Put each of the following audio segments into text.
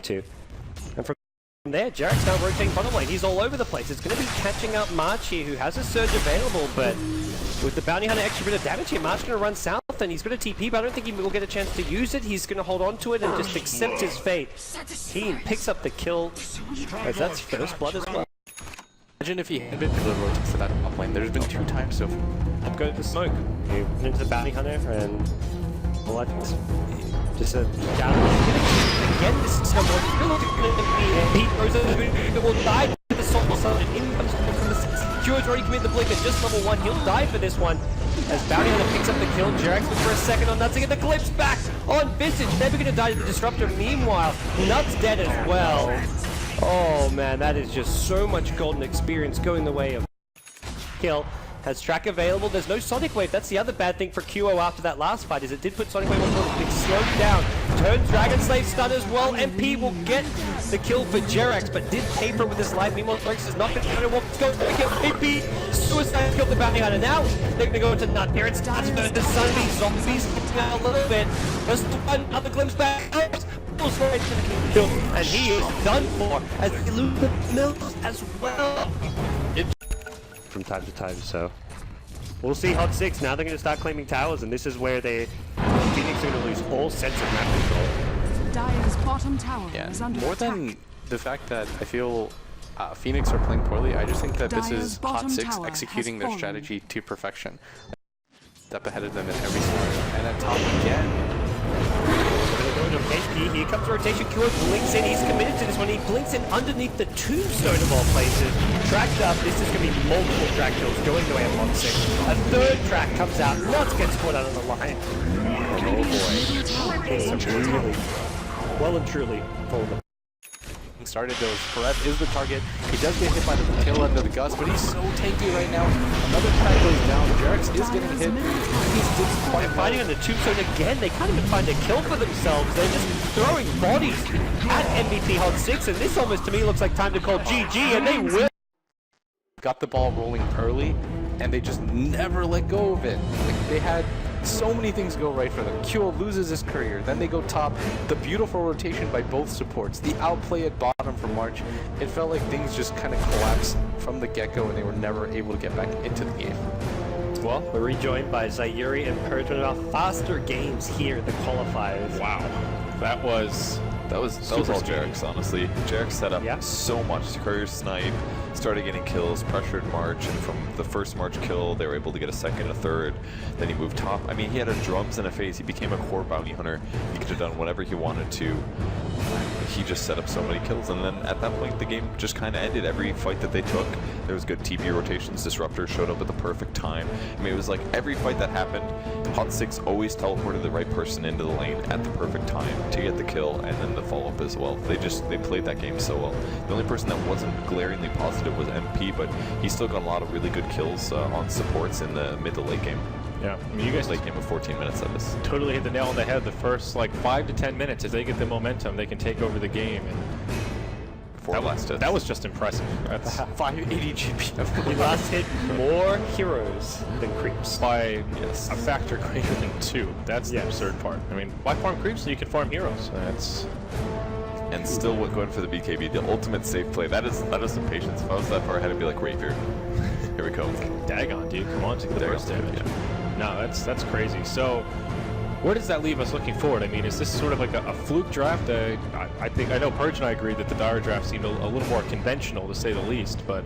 to. And from there, Jarek's now rotating bottom lane. He's all over the place. It's going to be catching up March here, who has a surge available, but with the Bounty Hunter extra bit of damage here, March going to run south, and he's got a TP, but I don't think he will get a chance to use it. He's going to hold on to it and just accept his fate. He picks up the kill, as that's first blood as well. Imagine if he had been to the rotates to that top lane. There's been 2 times so far. Up goes the smoke. He went into the Bounty Hunter, and what? Just a down. Again, this is someone he throws it, will die to the soul summon. In comes from the Cure's already committed the blink at just level 1. He'll die for this one. As Bounty Hunter picks up the kill, Jarek's for a second on Nuts to get the clips back on Visage. Never gonna die to the Disruptor. Meanwhile, Nuts dead as well. Oh man, that is just so much golden experience going the way of kill. Has track available. There's no Sonic Wave. That's the other bad thing for QO after that last fight, is it did put Sonic Wave on the big slow down. Turns Dragon Slave stun as well. MP will get the kill for Jerax, but did pay for it with his life. Meanwhile, Rex is not going to go to kill MP. Suicide killed the Bounty Hunter. Now they're going to go into Nut. Here it starts for the Sunbeam. Zombies kicking out a little bit. Just another glimpse back. And he is done for as he loses the mills as well. From time to time, so we'll see HOT6. Now they're going to start claiming towers, and this is where Phoenix are going to lose all sense of map control. Dire's bottom tower is under more attack. than the fact that I feel Phoenix are playing poorly, I just think that this is HOT6 executing their strategy to perfection. Step ahead of them in every scenario, and at top again. HP, here comes the rotation. Cure blinks in. He's committed to this one. He blinks in underneath the tombstone of all places. Tracked up. This is going to be multiple track kills going the way of HOT6. A third track comes out. Nuts gets caught out on the line. Oh boy. It's really well and truly pulled them. Started those. Peref is the target. He does get hit by the tail end of the Gust, but he's so tanky right now. Another track goes down. Jerax is getting hit. He's quite fighting on the tombstone again. They can't even find a kill for themselves. They're just throwing bodies at MVP.HOT6, and this almost to me looks like time to call GG, and they will. Got the ball rolling early, and they just never let go of it. Like, they had so many things go right for them. QO loses his career, then they go top. The beautiful rotation by both supports, the outplay at bottom from March. It felt like things just kind of collapsed from the get-go, and they were never able to get back into the game. Well, we're rejoined by Zayuri and Purge, one of our faster games here at the qualifiers. Wow, that was all Jerax, honestly. Jerax set up so much. Courier snipe, started getting kills, pressured March, and from the first March kill, they were able to get a second, a third. Then he moved top. I mean, he had a drums and a phase. He became a core bounty hunter. He could have done whatever he wanted to. He just set up so many kills, and then at that point, the game just kind of ended. Every fight that they took, there was good TP rotations. Disruptor showed up at the perfect time. I mean, it was like every fight that happened, HOT6 always teleported the right person into the lane at the perfect time to get the kill, and then the follow-up as well. They played that game so well. The only person that wasn't glaringly positive was MP, but he still got a lot of really good kills on supports in the mid to late game. Yeah, I mean, you guys late game of 14 minutes of this. Totally hit the nail on the head. The first like 5 to 10 minutes, as they get the momentum, they can take over the game. And that was just impressive. That's 580 GP. We last hit more heroes than creeps by a factor greater than 2. That's the absurd part. I mean, why farm creeps so you can farm heroes? That's. And still going for the BKB, the ultimate safe play. That is some patience. If I was that far ahead, I'd be like Rapier. Here we go. Dagon, dude, come on, take the burst damage. No, that's crazy. So, where does that leave us looking forward? I mean, is this sort of like a fluke draft? I know Purge and I agree that the Dire draft seemed a little more conventional, to say the least, but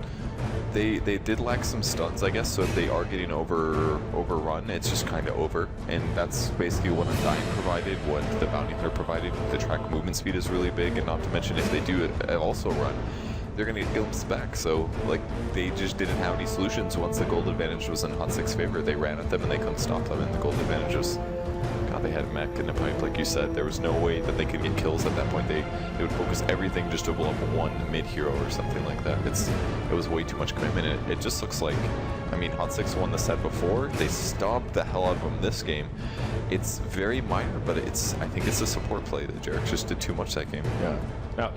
they did lack some stuns, I guess. So if they are getting overrun, it's just kind of over, and that's basically what Undying provided, what the Bounty Hunter provided. The track movement speed is really big, and not to mention if they do also run, they're gonna get glimpses back. So like they just didn't have any solutions. Once the gold advantage was in HOT6 favor, they ran at them and they couldn't stop them, and the gold advantage was, God, they had a mech in a pipe, like you said. There was no way that they could get kills at that point. They would focus everything just to blow up one mid hero or something like that. It was way too much commitment, and it just looks like, I mean, HOT6 won the set before. They stomped the hell out of them this game. It's very minor, but I think it's a support play that Jerax just did too much that game. Yeah. Now,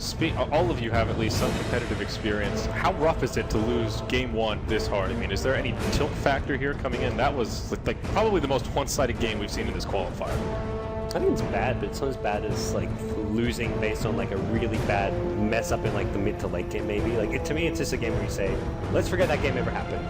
all of you have at least some competitive experience. How rough is it to lose game 1 this hard? I mean, is there any tilt factor here coming in? That was like probably the most one-sided game we've seen in this qualifier. I think it's bad, but it's not as bad as like losing based on like a really bad mess up in like the mid to late game maybe. Like to me, it's just a game where you say, let's forget that game ever happened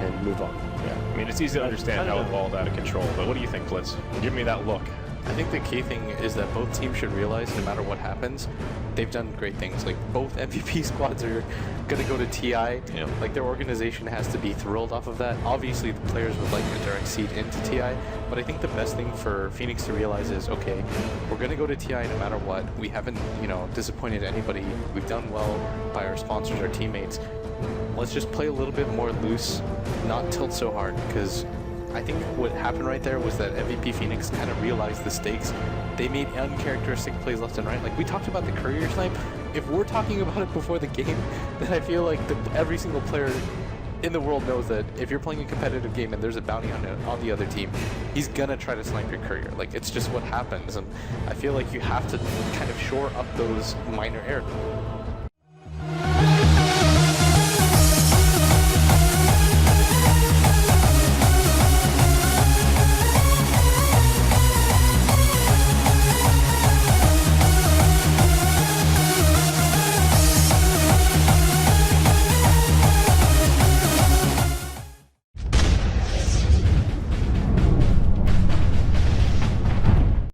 and move on. Yeah, I mean, it's easy to understand how it balled out of control, but what do you think, Blitz? Give me that look. I think the key thing is that both teams should realize no matter what happens, they've done great things. Like both MVP squads are gonna go to TI. Yeah. Like their organization has to be thrilled off of that. Obviously the players would like a direct seat into TI, but I think the best thing for Phoenix to realize is, okay, we're gonna go to TI no matter what. We haven't, you know, disappointed anybody. We've done well by our sponsors, our teammates. Let's just play a little bit more loose, not tilt so hard, because I think what happened right there was that MVP.Phoenix kind of realized the stakes. They made uncharacteristic plays left and right. Like we talked about the courier snipe. If we're talking about it before the game, then I feel like every single player in the world knows that if you're playing a competitive game and there's a bounty on the other team, he's gonna try to snipe your courier. Like it's just what happens, and I feel like you have to kind of shore up those minor errors.